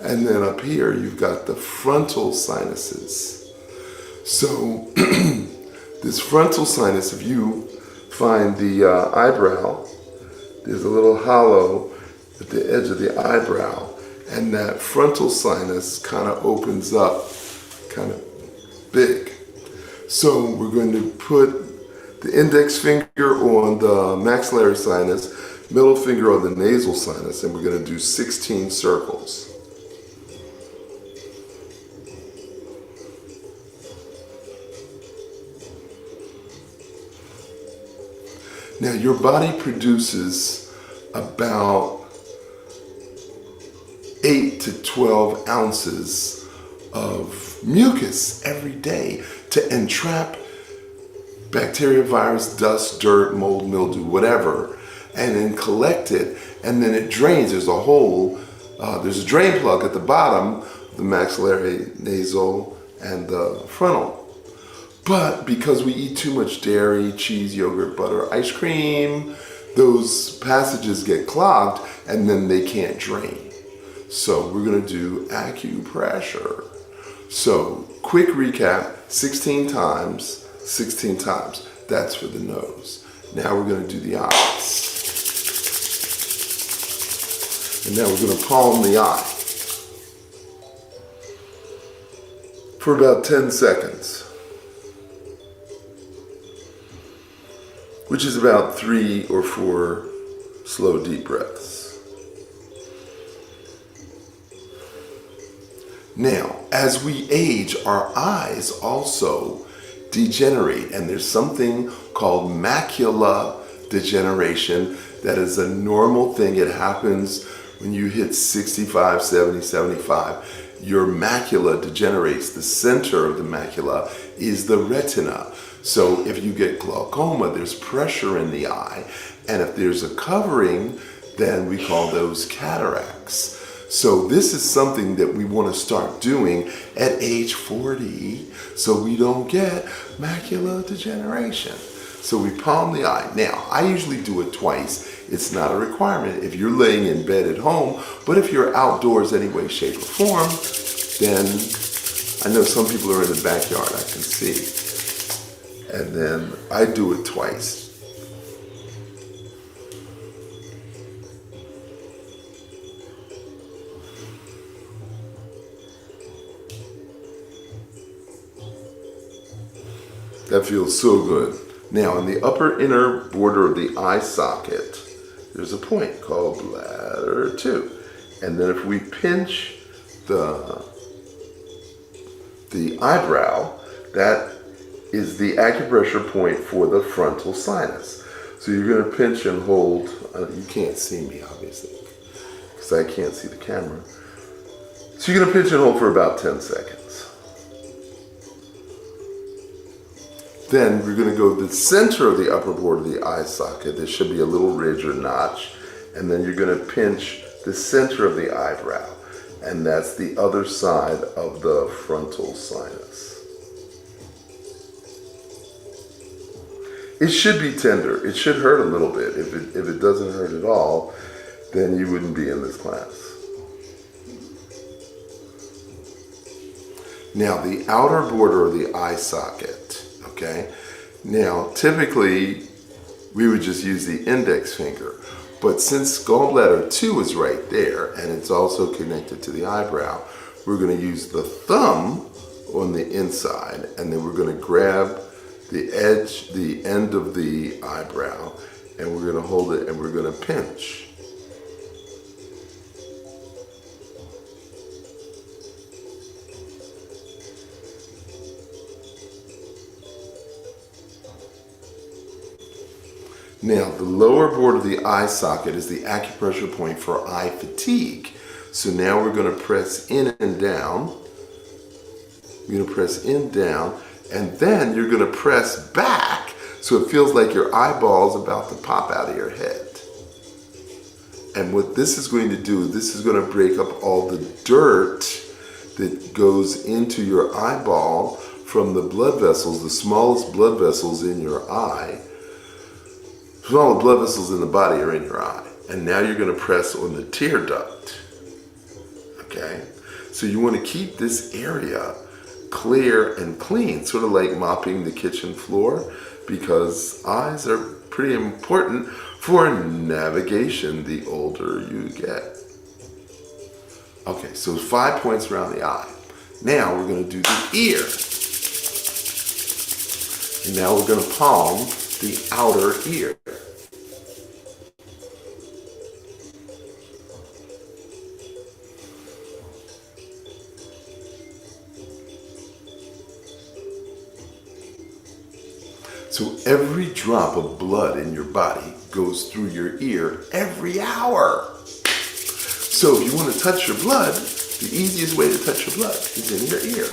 And then up here, you've got the frontal sinuses. So this frontal sinus, if you find the eyebrow, there's a little hollow at the edge of the eyebrow, and that frontal sinus kind of opens up, kind of big. So we're going to put the index finger on the maxillary sinus, middle finger on the nasal sinus, and we're going to do 16 circles. Now your body produces about 8 to 12 ounces of mucus every day to entrap bacteria, virus, dust, dirt, mold, mildew, whatever, and then collect it, and then it drains. There's a hole, there's a drain plug at the bottom, the maxillary, nasal, and the frontal. But because we eat too much dairy, cheese, yogurt, butter, ice cream, those passages get clogged and then they can't drain. So we're gonna do acupressure. So quick recap, 16 times, 16 times. That's for the nose. Now we're gonna do the eyes. And now we're gonna palm the eye for about 10 seconds. Which is about 3 or 4 slow deep breaths. Now, as we age, our eyes also degenerate, and there's something called macular degeneration that is a normal thing. It happens when you hit 65, 70, 75. Your macula degenerates. The center of the macula is the retina. So if you get glaucoma, there's pressure in the eye, and if there's a covering, then we call those cataracts. So this is something that we want to start doing at age 40 so we don't get macular degeneration. So we palm the eye. Now, I usually do it twice. It's not a requirement if you're laying in bed at home, but if you're outdoors any way, shape, or form, then I know some people are in the backyard, I can see. And then I do it twice. That feels so good. Now, in the upper inner border of the eye socket, there's a point called bladder 2. And then if we pinch the eyebrow, that is the acupressure point for the frontal sinus. So you're going to pinch and hold. You can't see me, obviously, because I can't see the camera. So you're going to pinch and hold for about 10 seconds. Then we're going to go to the center of the upper border of the eye socket. There should be a little ridge or notch. And then you're going to pinch the center of the eyebrow. And that's the other side of the frontal sinus. It should be tender. It should hurt a little bit. If it doesn't hurt at all, then you wouldn't be in this class. Now, the outer border of the eye socket, okay? Now, typically, we would just use the index finger. But since gallbladder 2 is right there, and it's also connected to the eyebrow, we're going to use the thumb on the inside, and then we're going to grab the edge, the end of the eyebrow, and we're going to hold it and we're going to pinch. Now, the lower border of the eye socket is the acupressure point for eye fatigue. So now we're going to press in and down. You're going to press in, down, and then you're going to press back so it feels like your eyeball's about to pop out of your head. And what this is going to do, this is going to break up all the dirt that goes into your eyeball from the blood vessels, the smallest blood vessels in your eye. All the blood vessels in the body are in your eye. And now you're going to press on the tear duct. okay? So you want to keep this area clear and clean, sort of like mopping the kitchen floor, because eyes are pretty important for navigation the older you get. Okay, so 5 points around the eye. Now we're going to do the ear. And now we're going to palm the outer ear. So every drop of blood in your body goes through your ear every hour. So if you want to touch your blood, the easiest way to touch your blood is in your ear.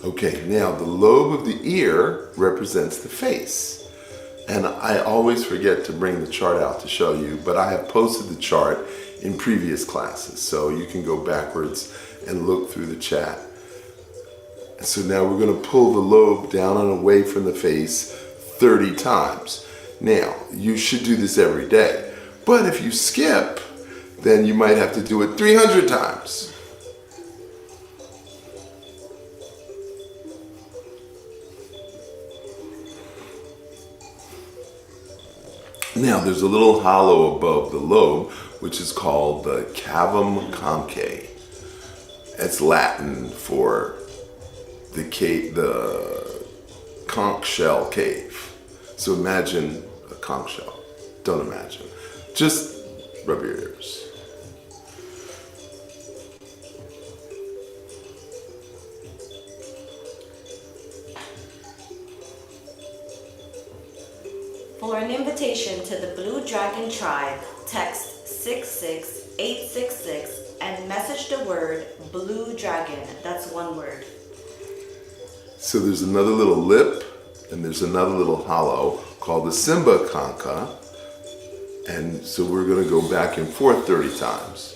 Okay, now the lobe of the ear represents the face. And I always forget to bring the chart out to show you, but I have posted the chart in previous classes, so you can go backwards and look through the chat. So now we're going to pull the lobe down and away from the face 30 times. Now, you should do this every day, but if you skip, then you might have to do it 300 times. Now, there's a little hollow above the lobe, which is called the cavum conchae. It's Latin for the conch shell cave. So imagine a conch shell. Don't imagine. Just rub your ears. For an invitation to the Blue Dragon Tribe, text 66866 and message the word Blue Dragon. That's one word. So there's another little lip and there's another little hollow called the Simba Concha. And so we're going to go back and forth 30 times.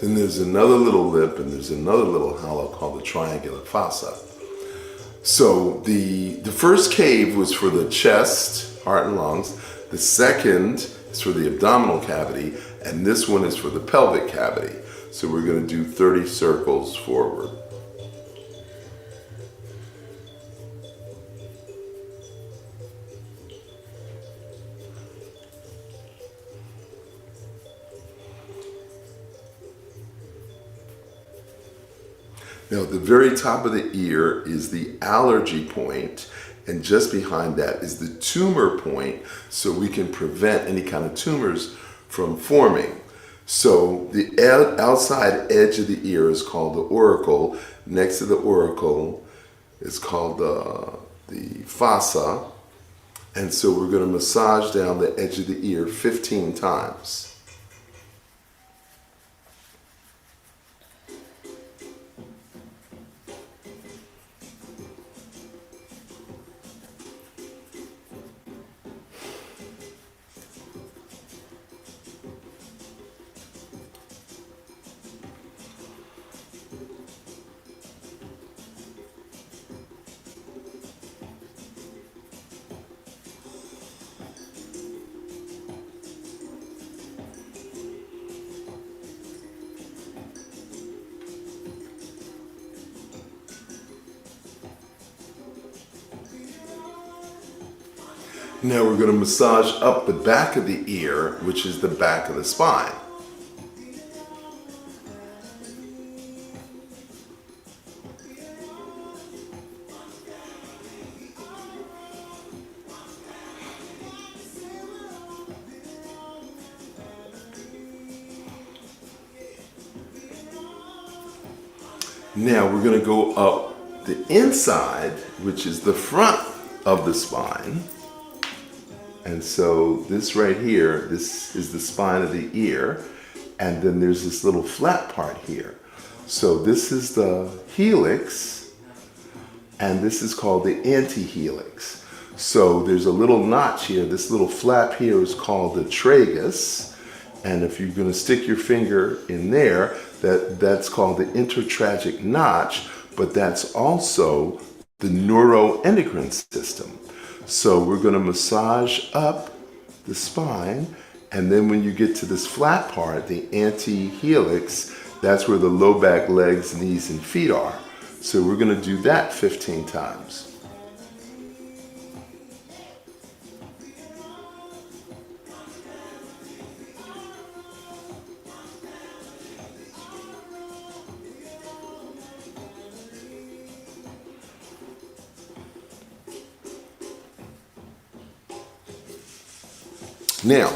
Then there's another little lip and there's another little hollow called the triangular fossa. So the first cave was for the chest, heart and lungs. The second is for the abdominal cavity, and this one is for the pelvic cavity. So we're going to do 30 circles forward. Now, at the very top of the ear is the allergy point, and just behind that is the tumor point, so we can prevent any kind of tumors from forming. So the outside edge of the ear is called the auricle. Next to the auricle is called the fossa. And so we're going to massage down the edge of the ear 15 times. Now we're going to massage up the back of the ear, which is the back of the spine. Now we're going to go up the inside, which is the front of the spine. And so this right here, this is the spine of the ear. And then there's this little flat part here. So this is the helix, and this is called the antihelix. So there's a little notch here. This little flap here is called the tragus. And if you're going to stick your finger in there, that's called the intertragic notch, but that's also the neuroendocrine system. So we're going to massage up the spine, and then when you get to this flat part, the antihelix, that's where the low back, legs, knees, and feet are. So we're going to do that 15 times. Now,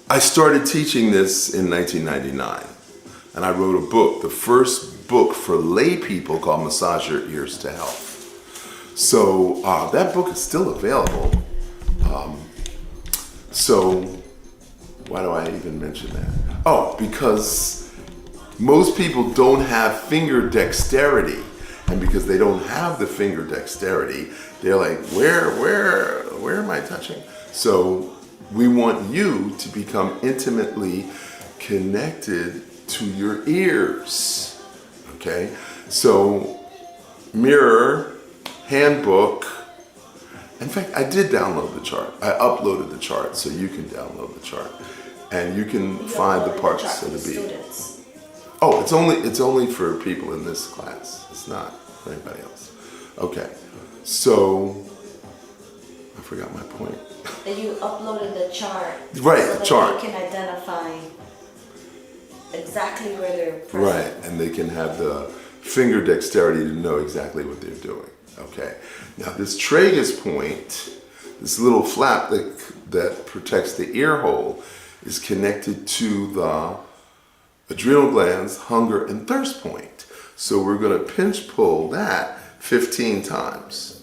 I started teaching this in 1999, and I wrote a book, the first book for lay people called Massage Your Ears to Health. So that book is still available. So why do I even mention that? Oh, because most people don't have finger dexterity, and because they don't have the finger dexterity, they're like, where am I touching? So we want you to become intimately connected to your ears, okay? So mirror, handbook. In fact, I did download the chart. I uploaded the chart, so you can download the chart. And you can find the parts of the beat. Oh, it's only for people in this class. It's not for anybody else. Okay, so I forgot my point. That you uploaded the chart. Right, so the that chart. they can identify exactly where they're present. Right, and they can have the finger dexterity to know exactly what they're doing. Okay, now this tragus point, this little flap that protects the ear hole, is connected to the adrenal glands, hunger, and thirst point. So we're going to pinch pull that 15 times.